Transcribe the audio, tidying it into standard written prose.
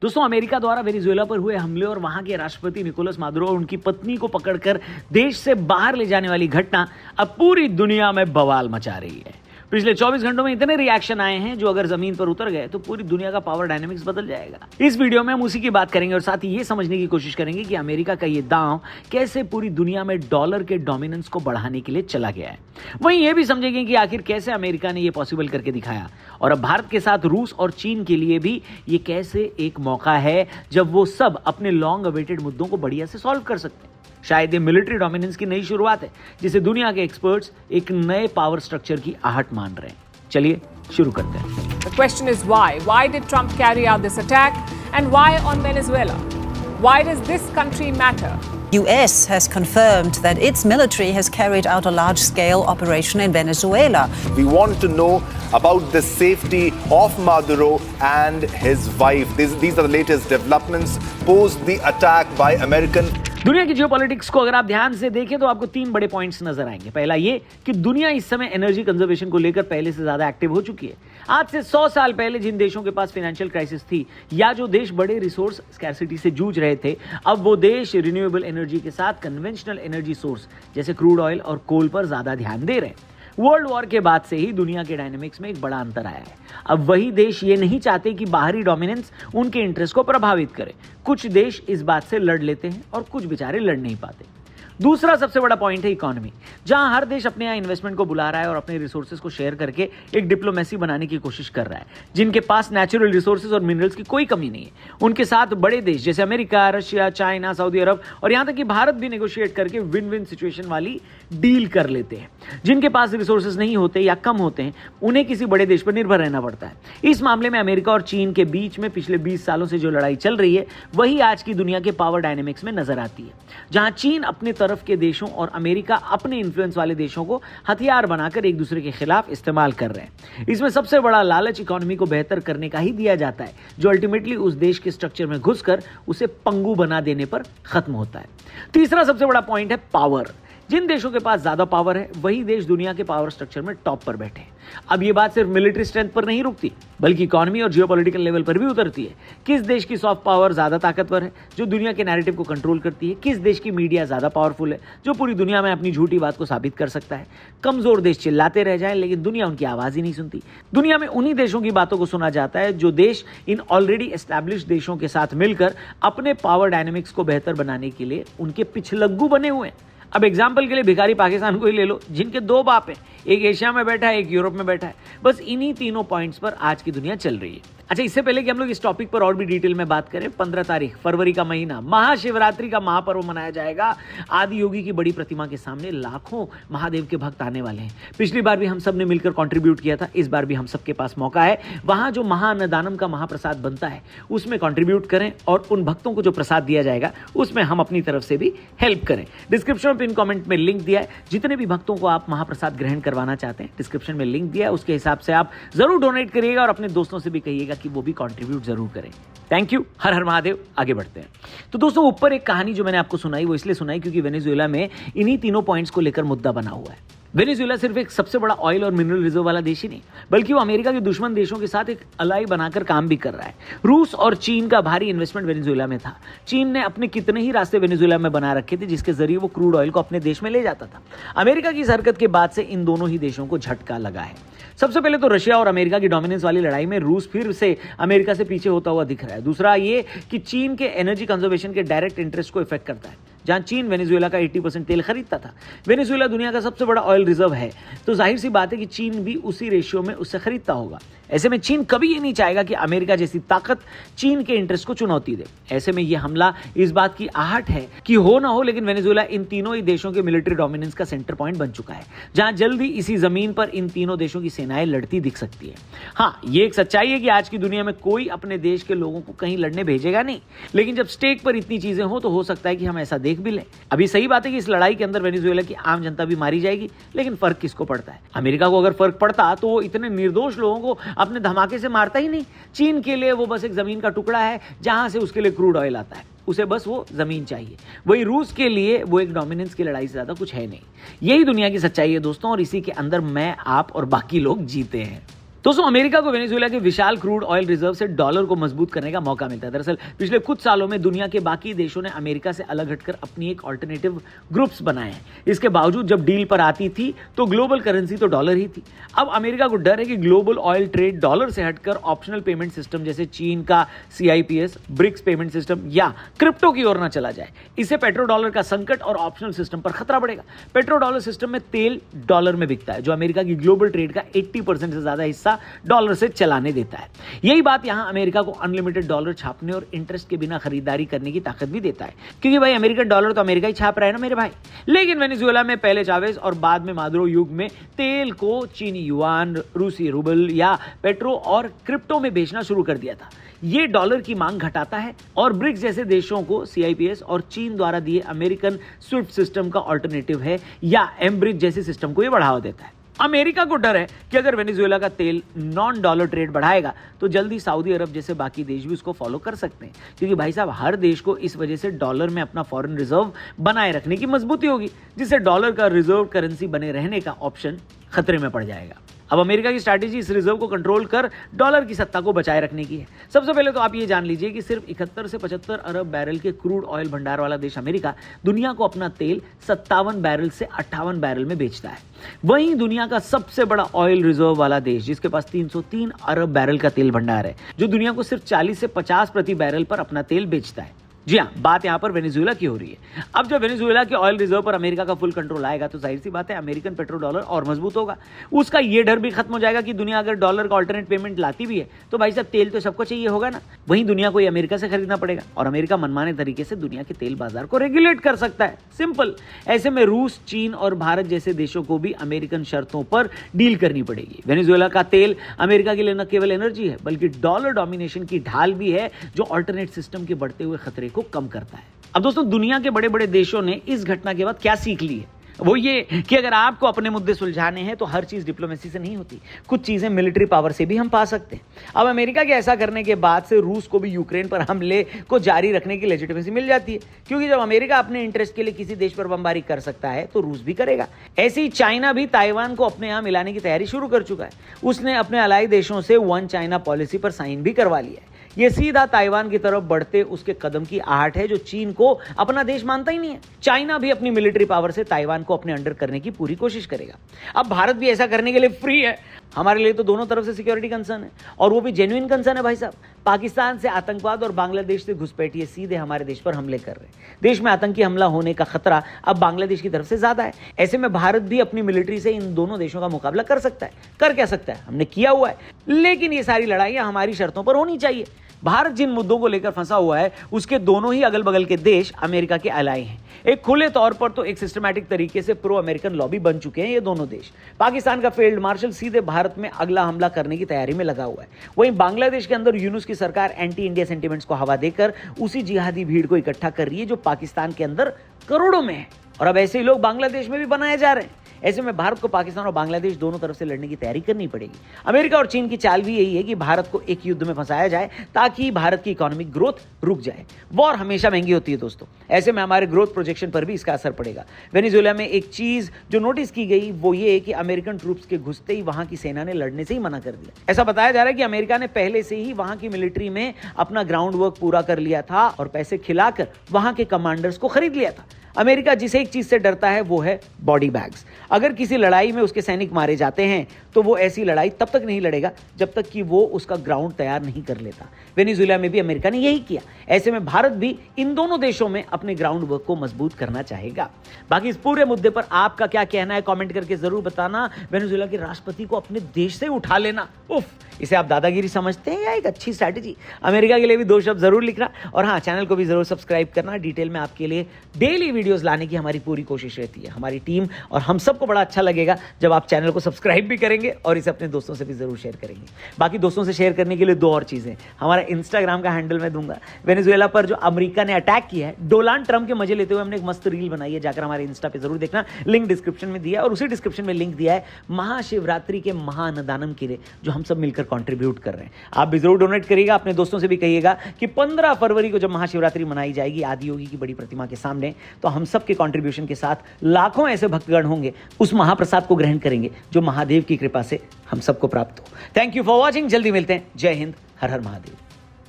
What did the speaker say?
दोस्तों, अमेरिका द्वारा वेनेजुएला पर हुए हमले और वहां के राष्ट्रपति निकोलस मादुरो और उनकी पत्नी को पकड़कर देश से बाहर ले जाने वाली घटना अब पूरी दुनिया में बवाल मचा रही है। पिछले 24 घंटों में इतने रिएक्शन आए हैं जो अगर जमीन पर उतर गए तो पूरी दुनिया का पावर डायनेमिक्स बदल जाएगा। इस वीडियो में हम उसी की बात करेंगे और साथ ही ये समझने की कोशिश करेंगे कि अमेरिका का ये दांव कैसे पूरी दुनिया में डॉलर के डोमिनेंस को बढ़ाने के लिए चला गया है। वहीं ये भी समझेंगे कि आखिर कैसे अमेरिका ने ये पॉसिबल करके दिखाया और अब भारत के साथ रूस और चीन के लिए भी ये कैसे एक मौका है जब वो सब अपने लॉन्ग अवेटेड मुद्दों को बढ़िया से सॉल्व कर सकते हैं। शायद ये मिलिट्री डोमिनेंस की नई शुरुआत है जिसे दुनिया के एक्सपर्ट्स एक नए पावर स्ट्रक्चर की आहट मान रहे हैं। चलिए शुरू करते हैं। The question is why? Why did Trump carry out this attack and why on Venezuela? Why does this country matter? US has confirmed that its military has carried out a large-scale operation in Venezuela. We want to know about the safety of Maduro and his wife. These are the latest developments post the attack by American. दुनिया की geopolitics को अगर आप ध्यान से देखें तो आपको तीन बड़े पॉइंट्स नजर आएंगे। पहला ये कि दुनिया इस समय एनर्जी कंजर्वेशन को लेकर पहले से ज्यादा एक्टिव हो चुकी है। आज से 100 साल पहले जिन देशों के पास फाइनेंशियल क्राइसिस थी या जो देश बड़े रिसोर्स स्कैरसिटी से जूझ रहे थे, अब वो देश रिन्यूएबल एनर्जी के साथ कन्वेंशनल एनर्जी सोर्स जैसे क्रूड ऑयल और कोल पर ज्यादा ध्यान दे रहे हैं। वर्ल्ड वॉर के बाद से ही दुनिया के डायनेमिक्स में एक बड़ा अंतर आया है। अब वही देश ये नहीं चाहते कि बाहरी डोमिनेंस उनके इंटरेस्ट को प्रभावित करे। कुछ देश इस बात से लड़ लेते हैं और कुछ बेचारे लड़ नहीं पाते। दूसरा सबसे बड़ा पॉइंट है इकोनॉमी, जहां हर देश अपने यहाँ इन्वेस्टमेंट को बुला रहा है और अपने रिसोर्सेज को शेयर करके एक डिप्लोमेसी बनाने की कोशिश कर रहा है। जिनके पास नेचुरल रिसोर्सेज और मिनरल्स की कोई कमी नहीं है, उनके साथ बड़े देश जैसे अमेरिका, रशिया, चाइना, सऊदी अरब और यहां तक कि भारत भी नेगोशिएट करके विन विन सिचुएशन वाली डील कर लेते हैं। जिनके पास रिसोर्सेज नहीं होते या कम होते हैं, उन्हें किसी बड़े देश पर निर्भर रहना पड़ता है। इस मामले में अमेरिका और चीन के बीच में पिछले 20 सालों से जो लड़ाई चल रही है, वही आज की दुनिया के पावर डायनेमिक्स में नजर आती है, जहां चीन अपने तरफ के देशों और अमेरिका अपने इन्फ्लुएंस वाले देशों को हथियार बनाकर एक दूसरे के खिलाफ इस्तेमाल कर रहे हैं। इसमें सबसे बड़ा लालच इकोनॉमी को बेहतर करने का ही दिया जाता है, जो अल्टीमेटली उस देश के स्ट्रक्चर में घुसकर उसे पंगु बना देने पर खत्म होता है। तीसरा सबसे बड़ा पॉइंट है पावर। जिन देशों के पास ज्यादा पावर है, वही देश दुनिया के पावर स्ट्रक्चर में टॉप पर बैठे हैं। अब ये बात सिर्फ मिलिट्री स्ट्रेंथ पर नहीं रुकती, बल्कि इकोनॉमी और जियोपॉलिटिकल लेवल पर भी उतरती है। किस देश की सॉफ्ट पावर ज्यादा ताकतवर है, जो दुनिया के नैरेटिव को कंट्रोल करती है? किस देश की मीडिया ज्यादा पावरफुल है, जो पूरी दुनिया में अपनी झूठी बात को साबित कर सकता है? कमजोर देश चिल्लाते रह जाए लेकिन दुनिया उनकी आवाज ही नहीं सुनती। दुनिया में उन्हीं देशों की बातों को सुना जाता है जो देश इन ऑलरेडी एस्टैब्लिश्ड देशों के साथ मिलकर अपने पावर डायनेमिक्स को बेहतर बनाने के लिए उनके पिछलग्गू बने हुए हैं। अब एग्जाम्पल के लिए भिखारी पाकिस्तान को ही ले लो, जिनके दो बाप हैं, एक एशिया में बैठा है, एक यूरोप में बैठा है। बस इन्हीं तीनों पॉइंट्स पर आज की दुनिया चल रही है। अच्छा, इससे पहले कि हम लोग इस टॉपिक पर और भी डिटेल में बात करें, 15 तारीख फरवरी का महीना महाशिवरात्रि का महापर्व मनाया जाएगा। आदि योगी की बड़ी प्रतिमा के सामने लाखों महादेव के भक्त आने वाले हैं। पिछली बार भी हम सब ने मिलकर कंट्रीब्यूट किया था, इस बार भी हम सबके पास मौका है। वहां जो महाअन्नदानम का महाप्रसाद बनता है उसमें कंट्रीब्यूट करें और उन भक्तों को जो प्रसाद दिया जाएगा उसमें हम अपनी तरफ से भी हेल्प करें। डिस्क्रिप्शन में पिन कमेंट में लिंक दिया है, जितने भी भक्तों को आप महाप्रसाद ग्रहण करवाना चाहते हैं डिस्क्रिप्शन में लिंक दिया है, उसके हिसाब से आप जरूर डोनेट करिएगा और अपने दोस्तों से भी कहिएगा कि वो भी कंट्रीब्यूट जरूर करें। Thank you. हर हर महादेव। आगे बढ़ते हैं। तो दोस्तों, ऊपर एक कहानी जो मैंने आपको सुनाई वो इसलिए सुनाई क्योंकि वेनेजुएला में इन्हीं तीनों पॉइंट्स को लेकर मुद्दा बना हुआ है। वेनेजुएला सिर्फ एक सबसे बड़ा ऑयल और मिनरल रिजर्व वाला देश ही नहीं, बल्कि वो अमेरिका के दुश्मन देशों के साथ एक अलाई बनाकर काम भी कर रहा है। रूस और चीन का भारी इन्वेस्टमेंट वेनेजुएला में था। चीन ने अपने कितने ही रास्ते वेनेजुएला में बना रखे थे जिसके जरिए वो क्रूड ऑयल को अपने देश में ले जाता था। अमेरिका की इस हरकत के बाद से इन दोनों ही देशों को झटका लगा है। सबसे पहले तो रशिया और अमेरिका की डोमिनेंस वाली लड़ाई में रूस फिर से अमेरिका से पीछे होता हुआ दिख रहा है। दूसरा ये कि चीन के एनर्जी कंजर्वेशन के डायरेक्ट इंटरेस्ट को इफेक्ट करता है। जहां चीन वेनेजुएला का 80% तेल खरीदता था, वेनेजुएला दुनिया का सबसे बड़ा ऑयल रिजर्व है, तो जाहिर सी बात है कि चीन भी उसी रेशियो में उससे खरीदता होगा। ऐसे में चीन कभी ये नहीं चाहेगा कि अमेरिका जैसी ताकत चीन के इंटरेस्ट को चुनौती दे। ऐसे में यह हमला इस बात की आहट है कि हो ना हो, लेकिन वेनेजुएला इन तीनों ही देशों के मिलिट्री डोमिनेंस का सेंटर पॉइंट बन चुका है, जहां जल्दी इसी जमीन पर इन तीनों देशों की सेनाएं लड़ती दिख सकती है। हाँ, ये एक सच्चाई है कि आज की दुनिया में कोई अपने देश के लोगों को कहीं लड़ने भेजेगा नहीं, लेकिन जब स्टेक पर इतनी चीजें हो तो हो सकता है कि हम ऐसा देख भी लें। अभी सही बात है कि इस लड़ाई के अंदर वेनेजुएला की आम जनता भी मारी जाएगी, लेकिन फर्क किसको पड़ता है? अमेरिका को अगर फर्क पड़ता तो वो इतने निर्दोष लोगों को अपने धमाके से मारता ही नहीं। चीन के लिए वो बस एक जमीन का टुकड़ा है जहां से उसके लिए क्रूड ऑयल आता है, उसे बस वो जमीन चाहिए। वही रूस के लिए वो एक डोमिनेंस की लड़ाई से ज्यादा कुछ है नहीं। यही दुनिया की सच्चाई है दोस्तों, और इसी के अंदर मैं, आप और बाकी लोग जीते हैं। दोस्तों, अमेरिका को वेनेजुएला के विशाल क्रूड ऑयल रिजर्व से डॉलर को मजबूत करने का मौका मिलता है। दरअसल पिछले कुछ सालों में दुनिया के बाकी देशों ने अमेरिका से अलग हटकर अपनी एक ऑल्टरनेटिव ग्रुप्स बनाए हैं। इसके बावजूद जब डील पर आती थी तो ग्लोबल करेंसी तो डॉलर ही थी। अब अमेरिका को डर है कि ग्लोबल ऑयल ट्रेड डॉलर से हटकर ऑप्शनल पेमेंट सिस्टम जैसे चीन का CIPS, ब्रिक्स पेमेंट सिस्टम या क्रिप्टो की ओर न चला जाए। इससे पेट्रो डॉलर का संकट और ऑप्शनल सिस्टम पर खतरा बढ़ेगा। पेट्रो डॉलर सिस्टम में तेल डॉलर में बिकता है, जो अमेरिका की ग्लोबल ट्रेड का 80% से ज्यादा हिस्सा डॉलर से चलाने देता है। यही बात यहां अमेरिका को अनलिमिटेड डॉलर छापने और इंटरेस्ट के बिना खरीदारी करने की ताकत भी देता है, क्योंकि भाई अमेरिकन डॉलर तो अमेरिका ही छाप रहा है ना मेरे भाई। लेकिन वेनेजुएला में पहले चावेज और बाद में मादुरो युग में तेल को चीनी युआन, रूसी रूबल या पेट्रो और क्रिप्टो में बेचना शुरू कर दिया था। ये डॉलर की मांग घटाता है और ब्रिक्स जैसे देशों को CIPS और चीन द्वारा दिए अमेरिकन स्विफ्ट सिस्टम का ऑल्टरनेटिव है या एमब्रिज जैसे सिस्टम को ये बढ़ावा देता है। अमेरिका को डर है कि अगर वेनेजुएला का तेल नॉन डॉलर ट्रेड बढ़ाएगा तो जल्दी सऊदी अरब जैसे बाकी देश भी उसको फॉलो कर सकते हैं, क्योंकि भाई साहब हर देश को इस वजह से डॉलर में अपना फॉरेन रिजर्व बनाए रखने की मजबूती होगी, जिससे डॉलर का रिजर्व करेंसी बने रहने का ऑप्शन खतरे में पड़ जाएगा। अब अमेरिका की स्ट्रैटेजी इस रिजर्व को कंट्रोल कर डॉलर की सत्ता को बचाए रखने की है। सबसे पहले तो आप ये जान लीजिए कि सिर्फ 71 से 75 अरब बैरल के क्रूड ऑयल भंडार वाला देश अमेरिका दुनिया को अपना तेल 57 बैरल से 58 बैरल में बेचता है। वहीं दुनिया का सबसे बड़ा ऑयल रिजर्व वाला देश, जिसके पास 303 अरब बैरल का तेल भंडार है, जो दुनिया को सिर्फ 40 से 50 प्रति बैरल पर अपना तेल बेचता है। जी हाँ, बात यहां पर वेनेजुएला की हो रही है। अब जब वेनेजुएला के ऑयल रिजर्व पर अमेरिका का फुल कंट्रोल आएगा तो जाहिर सी बात है अमेरिकन पेट्रो डॉलर और मजबूत होगा। उसका ये डर भी खत्म हो जाएगा कि दुनिया अगर डॉलर का अल्टरनेट पेमेंट लाती भी है तो भाई साहब तेल तो सबको चाहिए होगा ना। वहीं दुनिया को ये अमेरिका से खरीदना पड़ेगा और अमेरिका मनमाने तरीके से दुनिया के तेल बाजार को रेगुलेट कर सकता है। सिंपल। ऐसे में रूस, चीन और भारत जैसे देशों को भी अमेरिकन शर्तों पर डील करनी पड़ेगी। वेनेजुएला का तेल अमेरिका के लिए न केवल एनर्जी है बल्कि डॉलर डोमिनेशन की ढाल भी है, जो अल्टरनेट सिस्टम के बढ़ते हुए खतरे को कम करता है। अब दोस्तों, दुनिया के बड़े बड़े देशों ने इस घटना के बाद क्या सीख ली है? वो ये कि अगर आपको अपने मुद्दे सुलझाने हैं तो हर चीज डिप्लोमेसी से नहीं होती, कुछ चीजें मिलिट्री पावर से भी हम पा सकते हैं। अब अमेरिका के ऐसा करने के बाद से रूस को भी यूक्रेन पर हमले को जारी रखने की लेजिटिमेसी मिल जाती है, क्योंकि जब अमेरिका अपने इंटरेस्ट के लिए किसी देश पर बमबारी कर सकता है तो रूस भी करेगा। ऐसे ही चाइना भी ताइवान को अपने यहां मिलाने की तैयारी शुरू कर चुका है। उसने अपने अलाई देशों से वन चाइना पॉलिसी पर साइन भी करवा लिया है। ये सीधा ताइवान की तरफ बढ़ते उसके कदम की आहट है, जो चीन को अपना देश मानता ही नहीं है। चाइना भी अपनी मिलिट्री पावर से ताइवान को अपने अंडर करने की पूरी कोशिश करेगा। अब भारत भी ऐसा करने के लिए फ्री है। हमारे लिए तो दोनों तरफ से सिक्योरिटी कंसर्न है, और वो भी जेन्युइन कंसर्न है भाई साहब। पाकिस्तान से आतंकवाद और बांग्लादेश से घुसपैठिए सीधे हमारे देश पर हमले कर रहे हैं। देश में आतंकी हमला होने का खतरा अब बांग्लादेश की तरफ से ज्यादा है। ऐसे में भारत भी अपनी मिलिट्री से इन दोनों देशों का मुकाबला कर सकता है। कर क्या सकता है, हमने किया हुआ है। लेकिन ये सारी लड़ाइयां हमारी शर्तों पर होनी चाहिए। भारत जिन मुद्दों को लेकर फंसा हुआ है उसके दोनों ही अगल बगल के देश अमेरिका के अलाइ हैं। एक खुले तौर पर तो एक सिस्टमैटिक तरीके से प्रो अमेरिकन लॉबी बन चुके हैं ये दोनों देश। पाकिस्तान का फील्ड मार्शल सीधे भारत में अगला हमला करने की तैयारी में लगा हुआ है। वहीं बांग्लादेश के अंदर यूनुस की सरकार एंटी इंडिया सेंटिमेंट्स को हवा देकर उसी जिहादी भीड़ को इकट्ठा कर रही है जो पाकिस्तान के अंदर करोड़ों में है, और अब ऐसे ही लोग बांग्लादेश में भी बनाए जा रहे हैं। ऐसे में भारत को पाकिस्तान और बांग्लादेश दोनों तरफ से लड़ने की तैयारी करनी पड़ेगी। अमेरिका और चीन की चाल भी यही है कि भारत को एक युद्ध में फंसाया जाए ताकि भारत की इकोनॉमिक ग्रोथ रुक जाए। वॉर हमेशा महंगी होती है दोस्तों। ऐसे में हमारे ग्रोथ प्रोजेक्शन पर भी इसका असर पड़ेगा। वेनेजुएला में एक चीज जो नोटिस की गई वो ये कि अमेरिकन ट्रूप्स के घुसते ही वहां की सेना ने लड़ने से ही मना कर दिया। ऐसा बताया जा रहा है कि अमेरिका ने पहले से ही वहां की मिलिट्री में अपना ग्राउंड वर्क पूरा कर लिया था और पैसे खिलाकर वहां के कमांडर्स को खरीद लिया था। अमेरिका जिस एक चीज से डरता है वो है बॉडी बैग्स। अगर किसी लड़ाई में उसके सैनिक मारे जाते हैं तो वो ऐसी लड़ाई तब तक नहीं लड़ेगा जब तक कि वो उसका ग्राउंड तैयार नहीं कर लेता। वेनेजुएला में भी अमेरिका ने यही किया। ऐसे में भारत भी इन दोनों देशों में अपने ग्राउंड वर्क को मजबूत करना चाहेगा। बाकी इस पूरे मुद्दे पर आपका क्या कहना है कमेंट करके जरूर बताना। वेनेजुएला के राष्ट्रपति को अपने देश से उठा लेना, उफ, इसे आप दादागिरी समझते हैं या एक अच्छी स्ट्रैटेजी? अमेरिका के लिए भी 2 शब्द जरूर लिखना, और हाँ, चैनल को भी जरूर सब्सक्राइब करना। डिटेल में आपके लिए डेली वीडियोस लाने की हमारी पूरी कोशिश रहती है। हमारी टीम और हम सबको बड़ा अच्छा लगेगा जब आप चैनल को सब्सक्राइब भी करेंगे और इसे अपने दोस्तों से भी जरूर शेयर करेंगे। बाकी दोस्तों से शेयर करने के लिए 2 और चीजें। हमारा इंस्टाग्राम का हैंडल मैं दूंगा। वेनेजुएला पर जो अमेरिका ने अटैक किया है, डोनाल्ड ट्रंप के मजे लेते हुए हमने एक मस्त रील बनाई है, जाकर हमारे इंस्टा पे जरूर देखना। लिंक डिस्क्रिप्शन में दिया है, और उसी डिस्क्रिप्शन में लिंक दिया है महाशिवरात्रि के महाअन्नदानम के लिए, जो हम सब मिलकर कॉन्ट्रीब्यूट कर रहे हैं। आप भी जरूर डोनेट करिएगा। अपने दोस्तों से भी कहिएगा कि 15 फरवरी को जब महाशिवरात्रि मनाई जाएगी आदियोगी की बड़ी प्रतिमा के सामने, तो हम सबके कंट्रीब्यूशन के साथ लाखों ऐसे भक्तगण होंगे, उस महाप्रसाद को ग्रहण करेंगे जो महादेव की कृपा से हम सबको प्राप्त हो। Thank you for watching. जल्दी मिलते हैं। जय हिंद, हर हर महादेव।